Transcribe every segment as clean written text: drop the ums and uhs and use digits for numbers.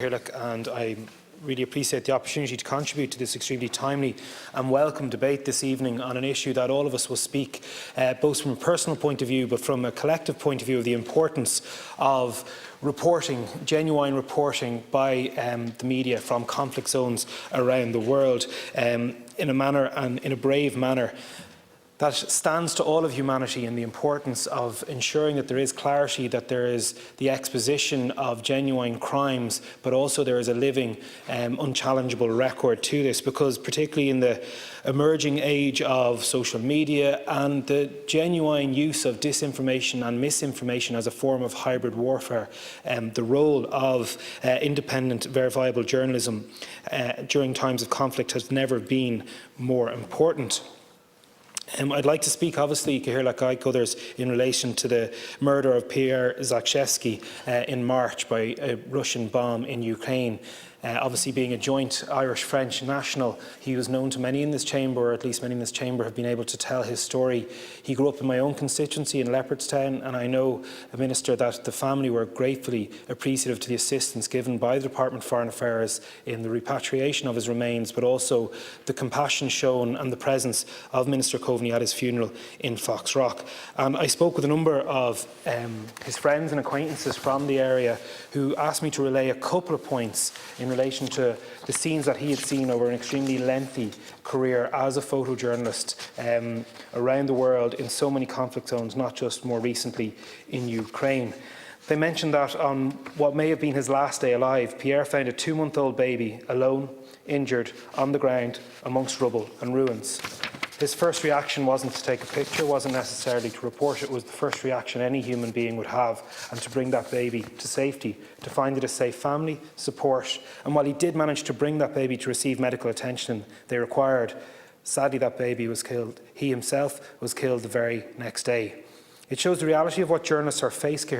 And I really appreciate the opportunity to contribute to this extremely timely and welcome debate this evening on an issue that all of us will speak, both from a personal point of view but from a collective point of view, of the importance of reporting, genuine reporting by the media from conflict zones around the world in a manner and in a brave manner that stands to all of humanity, in the importance of ensuring that there is clarity, that there is the exposition of genuine crimes, but also there is a living, unchallengeable record to this, because particularly in the emerging age of social media and the genuine use of disinformation and misinformation as a form of hybrid warfare, the role of independent, verifiable journalism during times of conflict has never been more important. I'd like to speak, obviously, like others, in relation to the murder of Pierre Zakrzewski in March by a Russian bomb in Ukraine. Obviously, being a joint Irish-French national, he was known to many in this chamber, or at least many in this chamber have been able to tell his story. He grew up in my own constituency in Leopardstown, and I know, Minister, that the family were gratefully appreciative to the assistance given by the Department of Foreign Affairs in the repatriation of his remains, but also the compassion shown and the presence of Minister Coveney at his funeral in Foxrock. And I spoke with a number of his friends and acquaintances from the area who asked me to relay a couple of points in relation to the scenes that he had seen over an extremely lengthy career as a photojournalist around the world in so many conflict zones, not just more recently in Ukraine. They mentioned that on what may have been his last day alive, Pierre found a 2-month-old baby alone, injured, on the ground amongst rubble and ruins. His first reaction wasn't to take a picture, wasn't necessarily to report it, was the first reaction any human being would have, and to bring that baby to safety, to find it a safe family, support. And while he did manage to bring that baby to receive medical attention they required, sadly that baby was killed. He himself was killed the very next day. It shows the reality of what journalists are faced,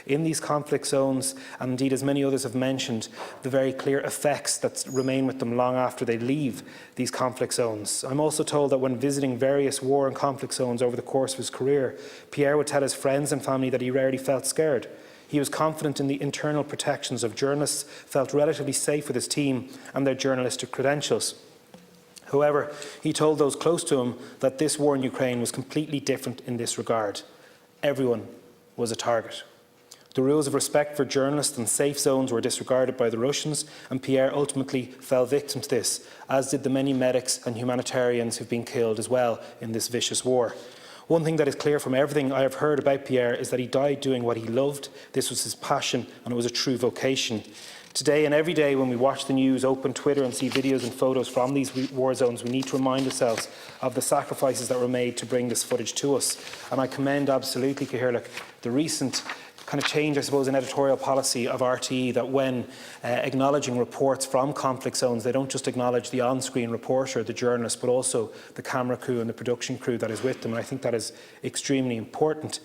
in these conflict zones, and indeed, as many others have mentioned, the very clear effects that remain with them long after they leave these conflict zones. I'm also told that when visiting various war and conflict zones over the course of his career, Pierre would tell his friends and family that he rarely felt scared. He was confident in the internal protections of journalists, felt relatively safe with his team and their journalistic credentials. However, he told those close to him that this war in Ukraine was completely different in this regard. Everyone was a target. The rules of respect for journalists and safe zones were disregarded by the Russians, and Pierre ultimately fell victim to this, as did the many medics and humanitarians who've been killed as well in this vicious war. One thing that is clear from everything I have heard about Pierre is that he died doing what he loved. This was his passion, and it was a true vocation. Today and every day when we watch the news, open Twitter and see videos and photos from these war zones, we need to remind ourselves of the sacrifices that were made to bring this footage to us. And I commend absolutely, the recent kind of change, I suppose, in editorial policy of RTE, that when acknowledging reports from conflict zones, they don't just acknowledge the on-screen reporter, the journalist, but also the camera crew and the production crew that is with them. And I think that is extremely important.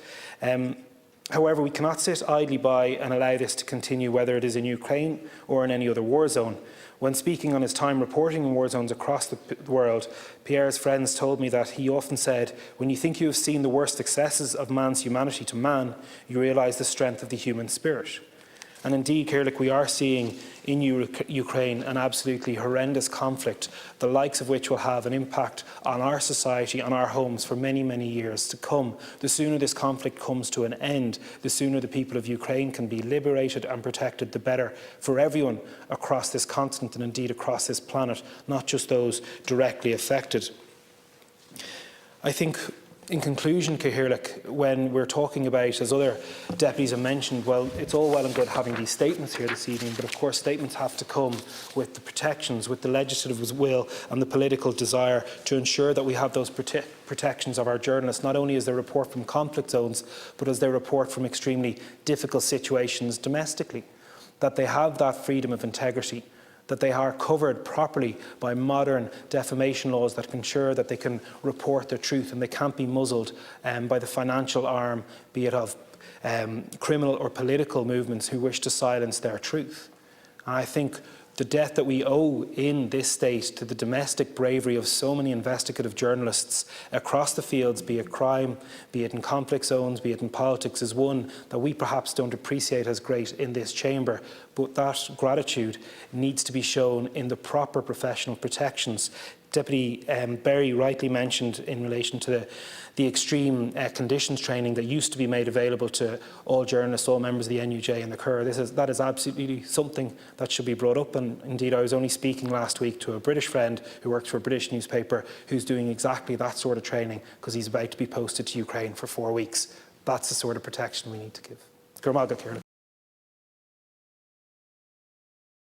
However, we cannot sit idly by and allow this to continue, whether it is in Ukraine or in any other war zone. When speaking on his time reporting in war zones across the world, Pierre's friends told me that he often said, "When you think you have seen the worst excesses of man's humanity to man, you realise the strength of the human spirit." And indeed, we are seeing in Ukraine an absolutely horrendous conflict, the likes of which will have an impact on our society, on our homes for many, many years to come. The sooner this conflict comes to an end, the sooner the people of Ukraine can be liberated and protected, the better for everyone across this continent and indeed across this planet, not just those directly affected. I think, in conclusion, when we're talking about, as other deputies have mentioned, well, it's all well and good having these statements here this evening, but of course statements have to come with the protections, with the legislative will and the political desire to ensure that we have those protections of our journalists, not only as they report from conflict zones, but as they report from extremely difficult situations domestically, that they have that freedom of integrity, that they are covered properly by modern defamation laws that ensure that they can report their truth and they can't be muzzled by the financial arm, be it of criminal or political movements who wish to silence their truth. And I think the debt that we owe in this state to the domestic bravery of so many investigative journalists across the fields, be it crime, be it in conflict zones, be it in politics, is one that we perhaps don't appreciate as great in this chamber. But that gratitude needs to be shown in the proper professional protections. Deputy Berry rightly mentioned in relation to the extreme conditions training that used to be made available to all journalists, all members of the NUJ and the CUR. That is absolutely something that should be brought up. And indeed, I was only speaking last week to a British friend who works for a British newspaper who's doing exactly that sort of training because he's about to be posted to Ukraine for 4 weeks. That's the sort of protection we need to give.